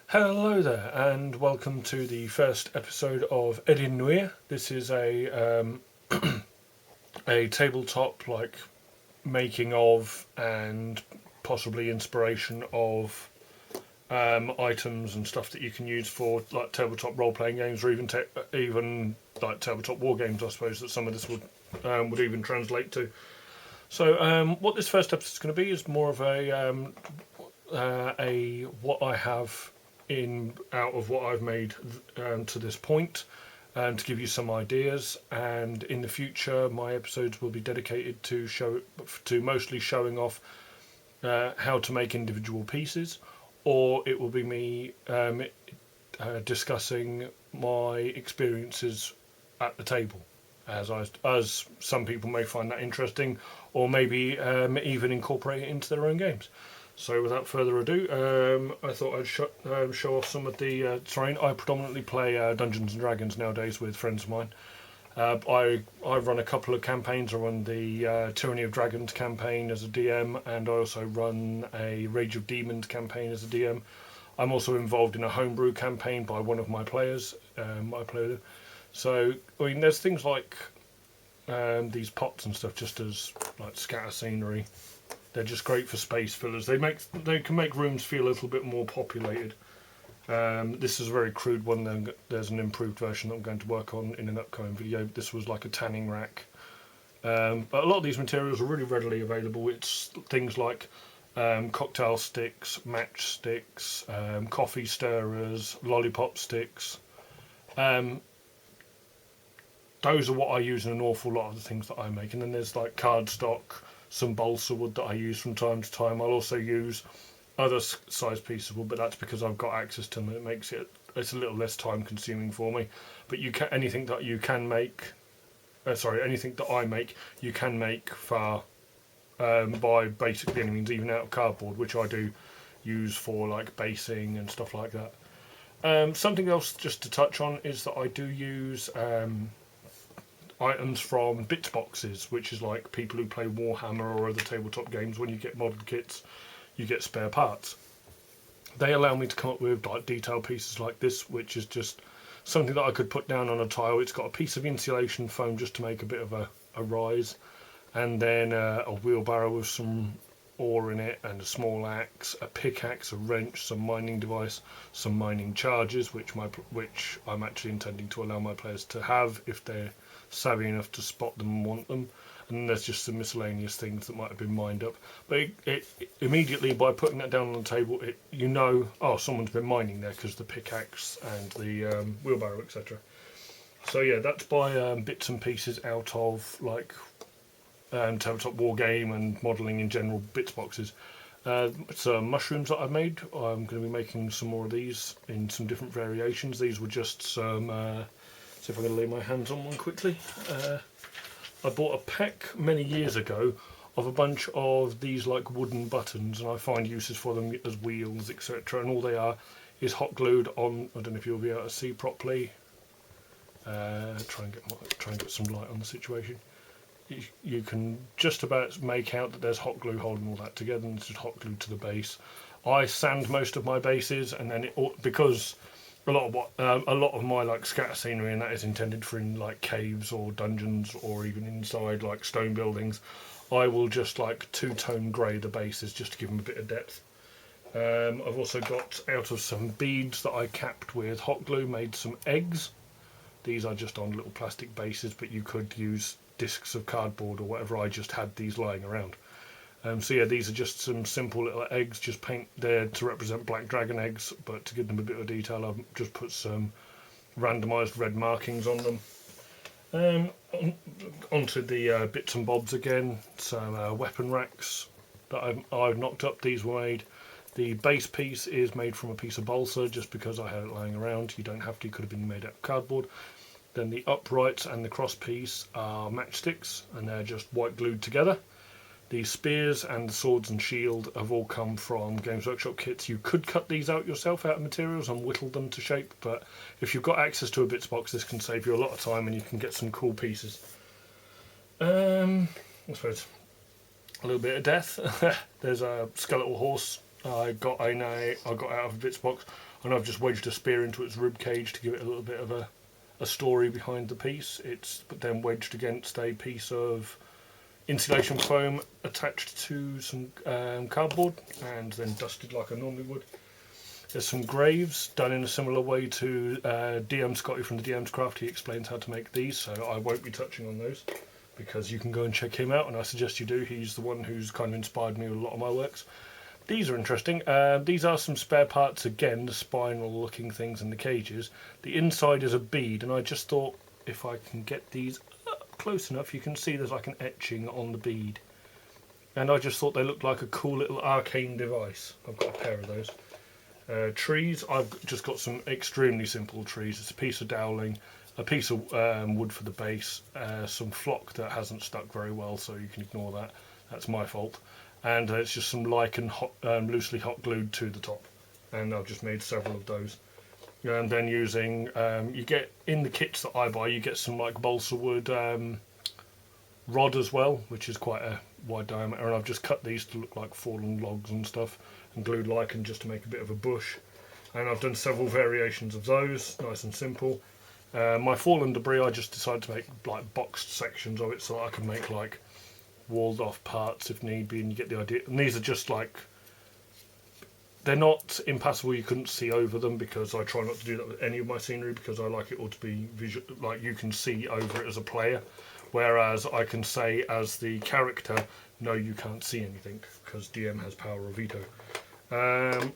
Hello there, and welcome to the first episode of Edin Nuir. This is a tabletop making of and possibly inspiration of items and stuff that you can use for like tabletop role playing games, or even like tabletop war games. I suppose that some of this would even translate to. So what this first episode is going to be is more of a what I have out of what I've made to this point, to give you some ideas. And in the future, my episodes will be dedicated to mostly showing off how to make individual pieces, or it will be me discussing my experiences at the table, as some people may find that interesting, or maybe even incorporate it into their own games. So without further ado, I thought I'd show off some of the terrain. I predominantly play Dungeons and Dragons nowadays with friends of mine. I run a couple of campaigns. I run the Tyranny of Dragons campaign as a DM, and I also run a Rage of Demons campaign as a DM. I'm also involved in a homebrew campaign by one of my players. I play with him. So I mean, there's things like these pots and stuff, just as like scatter scenery. They're just great for space fillers. They can make rooms feel a little bit more populated. This is a very crude one. There's an improved version that I'm going to work on in an upcoming video. This was like a tanning rack. But a lot of these materials are really readily available. It's things like cocktail sticks, matchsticks, coffee stirrers, lollipop sticks. Those are what I use in an awful lot of the things that I make. And then there's like cardstock, some balsa wood that I use from time to time. I'll also use other size pieces of wood, but that's because I've got access to them. It makes it's a little less time consuming for me. But anything that I make, you can make by basically any means, even out of cardboard, which I do use for like basing and stuff like that. Something else just to touch on is that I do use items from bits boxes, which is like people who play Warhammer or other tabletop games. When you get model kits, you get spare parts. They allow me to come up with like detailed pieces like this, which is just something that I could put down on a tile. It's got a piece of insulation foam just to make a bit of a rise, and then a wheelbarrow with some ore in it, and a small axe, a pickaxe, a wrench, some mining device, some mining charges, which I'm actually intending to allow my players to have if they're savvy enough to spot them and want them. And then there's just some miscellaneous things that might have been mined up. But it immediately, by putting that down on the table, someone's been mining there, because the pickaxe and the wheelbarrow, etc. So yeah, that's by bits and pieces out of like tabletop war game and modelling in general bits boxes. Some mushrooms that I've made. I'm going to be making some more of these in some different variations. These were just some see if I can lay my hands on one quickly. I bought a pack many years ago of a bunch of these like wooden buttons, and I find uses for them as wheels, etc. And all they are is hot glued on. I don't know if you'll be able to see properly. Try and get some light on the situation. You can just about make out that there's hot glue holding all that together, and it's just hot glue to the base. I sand most of my bases, and then because a lot of my like scatter scenery and that is intended for in like caves or dungeons or even inside like stone buildings, I will just like two-tone grey the bases just to give them a bit of depth. I've also got, out of some beads that I capped with hot glue, made some eggs. These are just on little plastic bases, but you could use discs of cardboard or whatever. I just had these lying around. So yeah, these are just some simple little eggs, just paint there to represent black dragon eggs, but to give them a bit of detail, I've just put some randomised red markings on them. Onto the bits and bobs again. So weapon racks that I've knocked up. These were made. The base piece is made from a piece of balsa, just because I had it lying around. You don't have to, it could have been made out of cardboard. Then the uprights and the cross piece are matchsticks, and they're just white glued together. The spears and the swords and shield have all come from Games Workshop kits. You could cut these out yourself out of materials and whittle them to shape, but if you've got access to a bits box, this can save you a lot of time and you can get some cool pieces. I suppose a little bit of death. There's a skeletal horse I got out of a bits box. and I've just wedged a spear into its rib cage to give it a little bit of a story behind the piece. It's then wedged against a piece of insulation foam attached to some cardboard and then dusted like I normally would. There's some graves done in a similar way to DM Scotty from the DM's Craft. He explains how to make these, so I won't be touching on those because you can go and check him out, and I suggest you do. He's the one who's kind of inspired me with a lot of my works. These are interesting. These are some spare parts again, the spinal looking things in the cages. The inside is a bead, and I just thought if I can get these up close enough, you can see there's like an etching on the bead. And I just thought they looked like a cool little arcane device. I've got a pair of those. Trees, I've just got some extremely simple trees. It's a piece of dowling, a piece of wood for the base, some flock that hasn't stuck very well, so you can ignore that. That's my fault. And it's just some lichen loosely hot glued to the top. And I've just made several of those. And then using, you get, in the kits that I buy, you get some like balsa wood rod as well, which is quite a wide diameter. And I've just cut these to look like fallen logs and stuff, and glued lichen just to make a bit of a bush. And I've done several variations of those, nice and simple. My fallen debris, I just decided to make like boxed sections of it so that I can make like walled off parts if need be, and you get the idea. And these are just like, they're not impassable, you couldn't see over them, because I try not to do that with any of my scenery, because I like it all to be visual, like you can see over it as a player, whereas I can say as the character, no, you can't see anything, because DM has power of veto.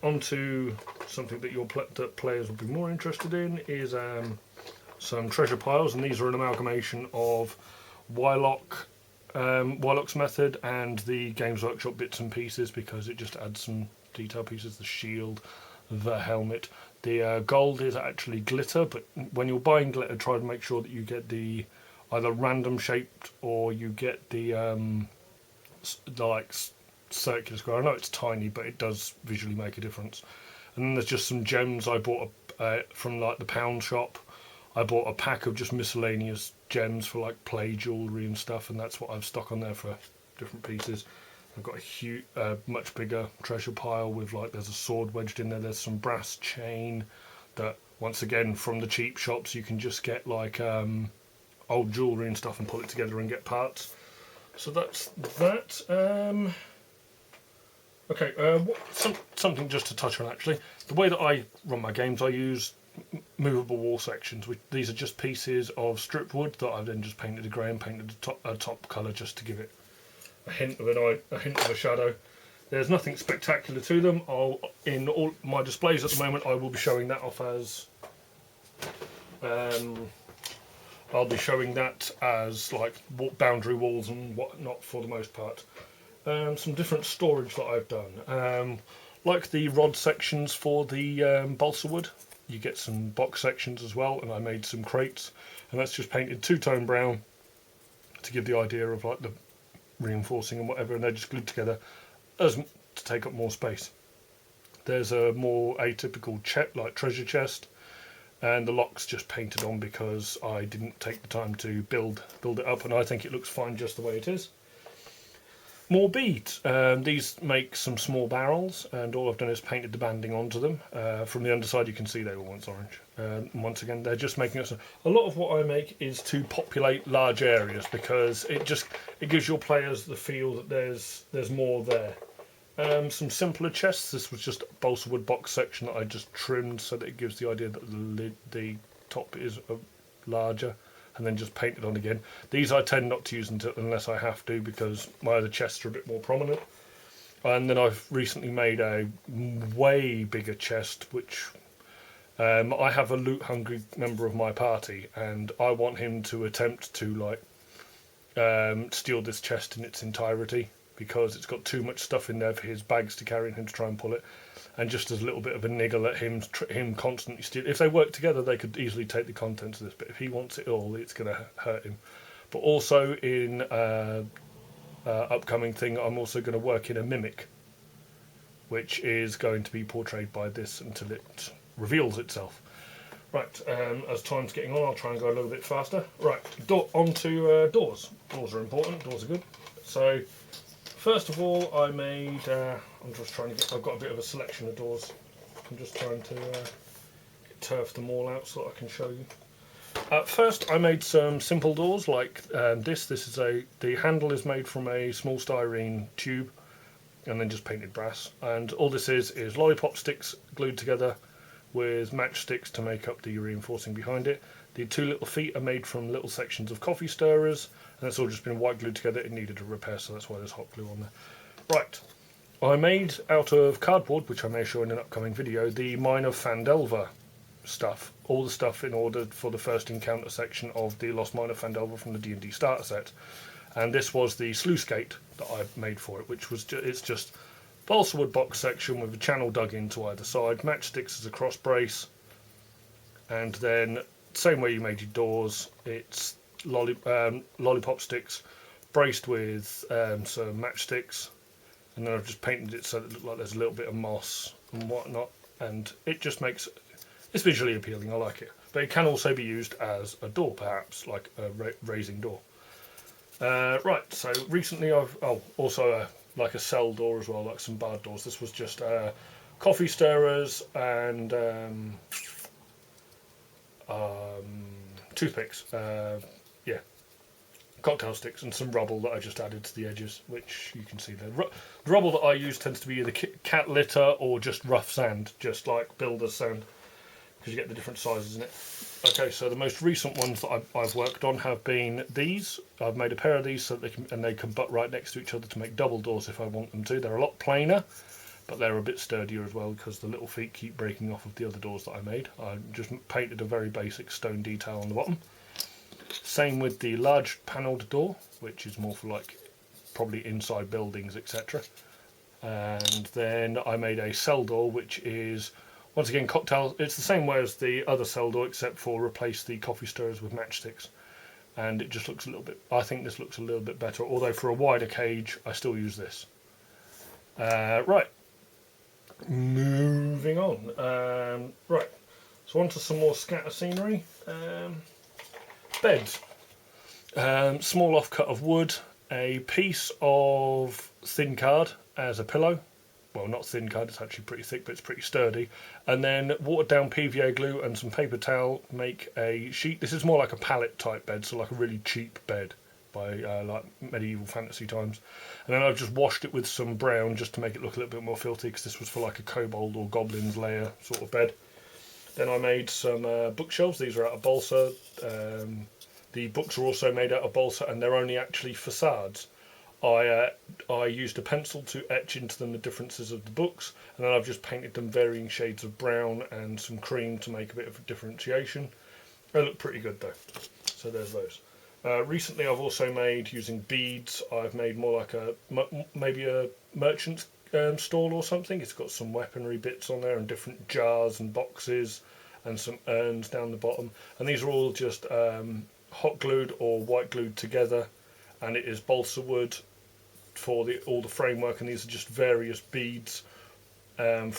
Onto something that that players will be more interested in is some treasure piles, and these are an amalgamation of Wylock's method and the Games Workshop bits and pieces, because it just adds some detail pieces, the shield, the helmet. The gold is actually glitter, but when you're buying glitter, try to make sure that you get the either random shaped or you get the like circular square. I know it's tiny, but it does visually make a difference. And then there's just some gems I bought from like the pound shop. I bought a pack of just miscellaneous gems for like play jewellery and stuff, and that's what I've stuck on there for different pieces. I've got a huge, much bigger treasure pile with like, there's a sword wedged in there, there's some brass chain that, once again, from the cheap shops, you can just get like old jewellery and stuff and pull it together and get parts. So that's that. Okay, something just to touch on actually. The way that I run my games, I use movable wall sections. These are just pieces of stripped wood that I've then just painted a grey and painted a top colour just to give it a hint of a shadow. There's nothing spectacular to them. In all my displays at the moment, I will be showing that off as I'll be showing that as like boundary walls and whatnot for the most part. Some different storage that I've done, like the rod sections for the balsa wood. You get some box sections as well, and I made some crates, and that's just painted two-tone brown to give the idea of like the reinforcing and whatever, and they're just glued together as to take up more space. There's a more atypical like treasure chest, and the lock's just painted on because I didn't take the time to build it up, and I think it looks fine just the way it is. More beads. These make some small barrels, and all I've done is painted the banding onto them. From the underside you can see they were once orange. And once again, they're just making us... A lot of what I make is to populate large areas, because it gives your players the feel that there's more there. Some simpler chests. This was just a balsa wood box section that I just trimmed so that it gives the idea that the top is larger, and then just painted on again. These I tend not to use unless I have to, because my other chests are a bit more prominent. And then I've recently made a way bigger chest, which I have a loot hungry member of my party, and I want him to attempt to like steal this chest in its entirety, because it's got too much stuff in there for his bags to carry and him to try and pull it. And just as a little bit of a niggle at him constantly steal. If they work together, they could easily take the contents of this, but if he wants it all, it's going to hurt him. But also in upcoming thing, I'm also going to work in a mimic, which is going to be portrayed by this until it reveals itself. Right, as time's getting on, I'll try and go a little bit faster. Right, onto doors. Doors are important, doors are good. So, first of all, I made, I'm just trying to get, I've got a bit of a selection of doors I'm just trying to turf them all out so that I can show you. First, I made some simple doors like this. The handle is made from a small styrene tube, and then just painted brass. And all this is lollipop sticks glued together with matchsticks to make up the reinforcing behind it. The two little feet are made from little sections of coffee stirrers, and it's all just been white glued together. It needed a repair, so that's why there's hot glue on there. Right, I made out of cardboard, which I may show in an upcoming video, the Mine of Phandelver stuff. All the stuff in order for the first encounter section of the Lost Mine of Phandelver from the D&D starter set. And this was the sluice gate that I made for it, which was it's just balsa wood box section with a channel dug into either side, matchsticks as a cross brace, and then same way you made your doors, it's lollipop sticks braced with some matchsticks, and then I've just painted it so that it looks like there's a little bit of moss and whatnot, and it just makes it's visually appealing. I like it, but it can also be used as a door, perhaps like a raising door. Right, so recently I've also like a cell door as well, like some barred doors. This was just coffee stirrers and toothpicks, yeah, cocktail sticks, and some rubble that I just added to the edges, which you can see there. The rubble that I use tends to be either cat litter or just rough sand, just like builder's sand, because you get the different sizes in it. Okay, so the most recent ones that I've worked on have been these. I've made a pair of these so that they can butt right next to each other to make double doors if I want them to. They're a lot plainer, but they're a bit sturdier as well because the little feet keep breaking off of the other doors that I made. I just painted a very basic stone detail on the bottom. Same with the large panelled door, which is more for like probably inside buildings, etc. And then I made a cell door, which is once again cocktail. It's the same way as the other cell door, except for replace the coffee stirrers with matchsticks. And it just looks a little bit, I think this looks a little bit better, although for a wider cage I still use this. Right, moving on. Right, so on to some more scatter scenery. Beds. Small offcut of wood, a piece of thin card as a pillow. Well, not thin card, it's actually pretty thick, but it's pretty sturdy. And then watered down PVA glue and some paper towel make a sheet. This is more like a pallet type bed, so like a really cheap bed by like medieval fantasy times. And then I've just washed it with some brown just to make it look a little bit more filthy, because this was for like a kobold or goblins lair sort of bed. Then I made some bookshelves. These are out of balsa. The books are also made out of balsa, and they're only actually facades. I used a pencil to etch into them the differences of the books, and then I've just painted them varying shades of brown and some cream to make a bit of a differentiation. They look pretty good though. So there's those. Recently I've also made, using beads, I've made more like maybe a merchant's stall or something. It's got some weaponry bits on there and different jars and boxes and some urns down the bottom. And these are all just hot glued or white glued together, and it is balsa wood for all the framework, and these are just various beads and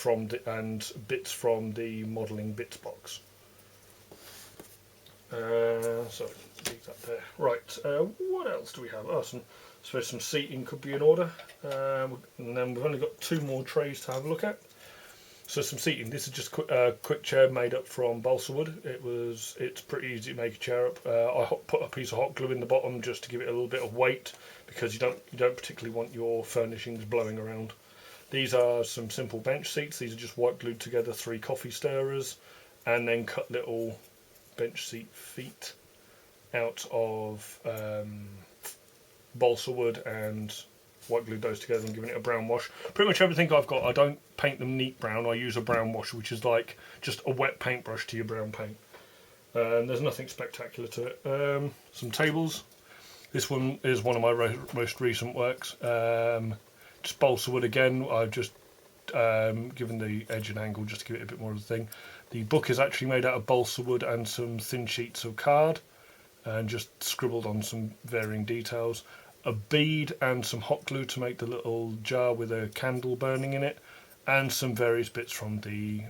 bits from the modelling bits box. So leave that there. Right, what else do we have? I suppose some seating could be in order, and then we've only got 2 more trays to have a look at. So some seating. This is just a quick chair made up from balsa wood. It's pretty easy to make a chair up. I put a piece of hot glue in the bottom just to give it a little bit of weight, because you don't particularly want your furnishings blowing around. These are some simple bench seats. These are just white glued together 3 coffee stirrers, and then cut little bench seat feet out of balsa wood and white glued those together and giving it a brown wash. Pretty much everything I've got, I don't paint them neat brown. I use a brown wash, which is like just a wet paintbrush to your brown paint. And there's nothing spectacular to it. Some tables. This one is one of my most recent works. Just balsa wood again. I've just given the edge and angle just to give it a bit more of a thing. The book is actually made out of balsa wood and some thin sheets of card, and just scribbled on some varying details. A bead and some hot glue to make the little jar with a candle burning in it, and some various bits from the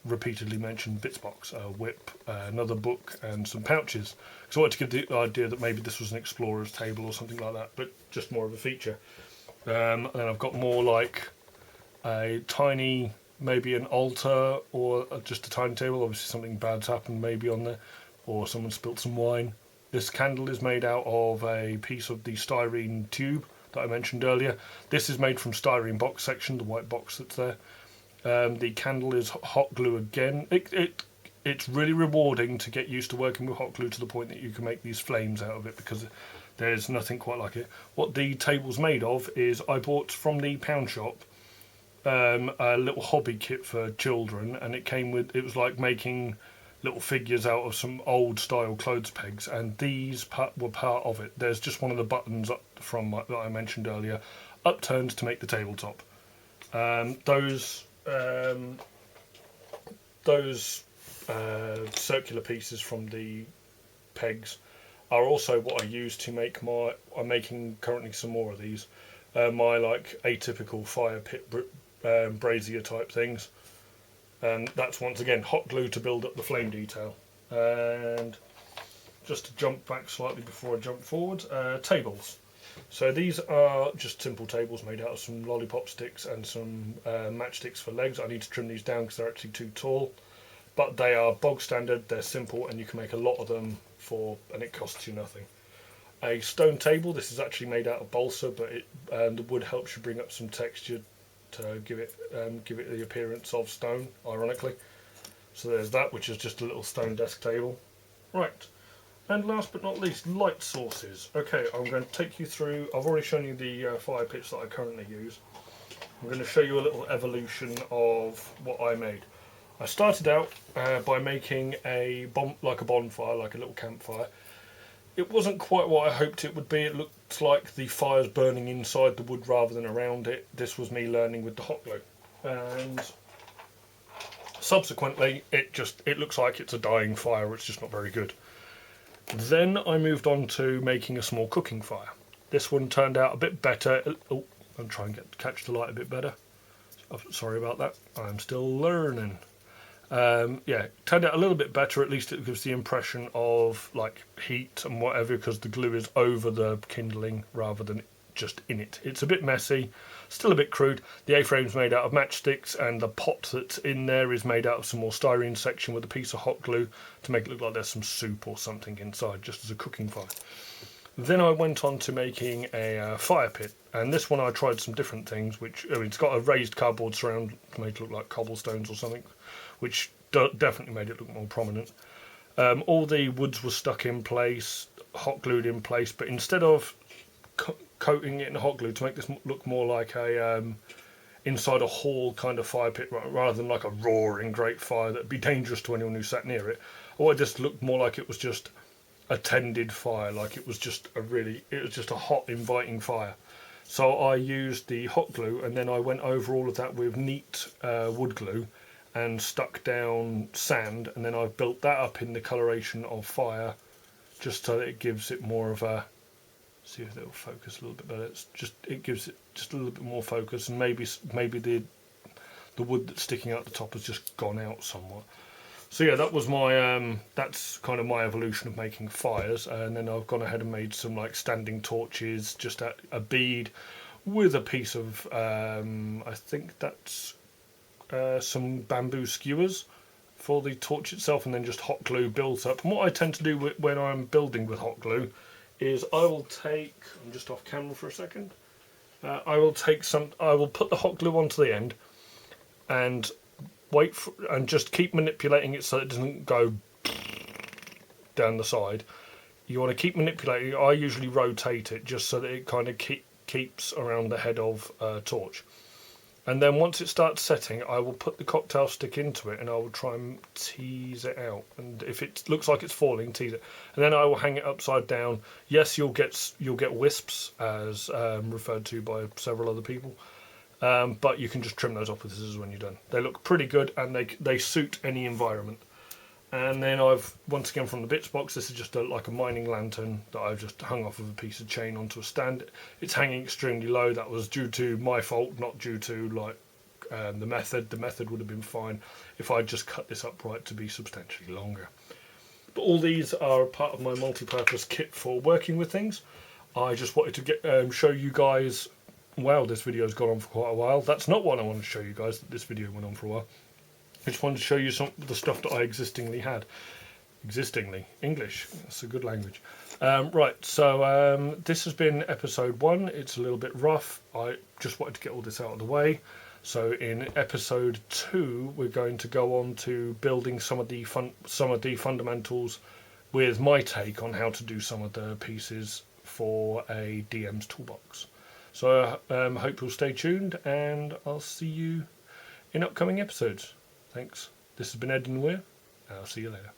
repeatedly mentioned bits box, a whip, another book, and some pouches. So I wanted to give the idea that maybe this was an explorer's table or something like that, but just more of a feature. And then I've got more like a tiny maybe an altar or just a tiny table. Obviously something bad's happened maybe on there, or someone spilt some wine. This candle is made out of a piece of the styrene tube that I mentioned earlier. This is made from styrene box section, the white box that's there. The candle is hot glue again. It's really rewarding to get used to working with hot glue to the point that you can make these flames out of it, because there's nothing quite like it. What the table's made of is, I bought from the pound shop a little hobby kit for children, and it came with, it was like making little figures out of some old style clothes pegs, and these were part of it. There's just one of the buttons up from that I mentioned earlier, upturned to make the tabletop. Those circular pieces from the pegs are also what I use to make I'm making currently some more of these, my like atypical fire pit brazier type things. And that's once again hot glue to build up the flame detail. And just to jump back slightly before I jump forward, tables. So these are just simple tables made out of some lollipop sticks and some matchsticks for legs. I need to trim these down because they're actually too tall. But they are bog standard, they're simple, and you can make a lot of them and it costs you nothing. A stone table, this is actually made out of balsa, but the wood helps you bring up some texture to give it the appearance of stone, ironically. So there's that, which is just a little stone desk table. Right, and last but not least, light sources. Okay, I'm going to take you through, I've already shown you the fire pits that I currently use. I'm going to show you a little evolution of what I made. I started out by making like a bonfire, like a little campfire. It wasn't quite what I hoped it would be. It looked like the fire's burning inside the wood rather than around it. This was me learning with the hot glue. And subsequently, it looks like it's a dying fire. It's just not very good. Then I moved on to making a small cooking fire. This one turned out a bit better. Oh, I'm trying to catch the light a bit better. Sorry about that. I'm still learning. Yeah, turned out a little bit better. At least it gives the impression of like heat and whatever, because the glue is over the kindling rather than just in it. It's a bit messy, still a bit crude. The A-frame's made out of matchsticks, and the pot that's in there is made out of some more styrene section with a piece of hot glue to make it look like there's some soup or something inside, just as a cooking fire. Then I went on to making a fire pit, and this one I tried some different things, which, I mean, it's got a raised cardboard surround to make it look like cobblestones or something, which definitely made it look more prominent. All the woods were stuck in place, hot glued in place, but instead of coating it in hot glue to make this look more like a inside a hall kind of fire pit, rather than like a roaring great fire that'd be dangerous to anyone who sat near it, or it just looked more like it was just a tended fire, like it was just a hot, inviting fire. So I used the hot glue, and then I went over all of that with neat wood glue and stuck down sand, and then I've built that up in the coloration of fire, just so that it gives it more of a, see if it'll focus a little bit better. It gives it just a little bit more focus, and maybe the wood that's sticking out the top has just gone out somewhat. So yeah, that was my that's kind of my evolution of making fires. And then I've gone ahead and made some like standing torches, just a bead with a piece of I think that's some bamboo skewers for the torch itself, and then just hot glue built up. And what I tend to do when I'm building with hot glue is I will take, I'm just off camera for a second, I will put the hot glue onto the end and and just keep manipulating it so it doesn't go down the side. You want to keep manipulating it. I usually rotate it just so that it kind of keeps around the head of a torch. And then once it starts setting, I will put the cocktail stick into it, and I will try and tease it out. And if it looks like it's falling, tease it. And then I will hang it upside down. Yes, you'll get wisps, as referred to by several other people. But you can just trim those off with scissors when you're done. They look pretty good, and they suit any environment. And then I've, once again from the bits box, this is just like a mining lantern that I've just hung off of a piece of chain onto a stand. It's hanging extremely low. That was due to my fault, not due to like the method. The method would have been fine if I just cut this upright to be substantially longer. But all these are part of my multi-purpose kit for working with things. I just wanted to show you guys wow, this video's gone on for quite a while. That's not what I want to show you guys, that this video went on for a while. I just wanted to show you some of the stuff that I existingly had. Existingly. English. That's a good language. Right, so this has been episode 1. It's a little bit rough. I just wanted to get all this out of the way. So in episode 2, we're going to go on to building some of the fundamentals with my take on how to do some of the pieces for a DM's toolbox. So I hope you'll stay tuned, and I'll see you in upcoming episodes. Thanks. This has been Edin Nuir, and I'll see you later.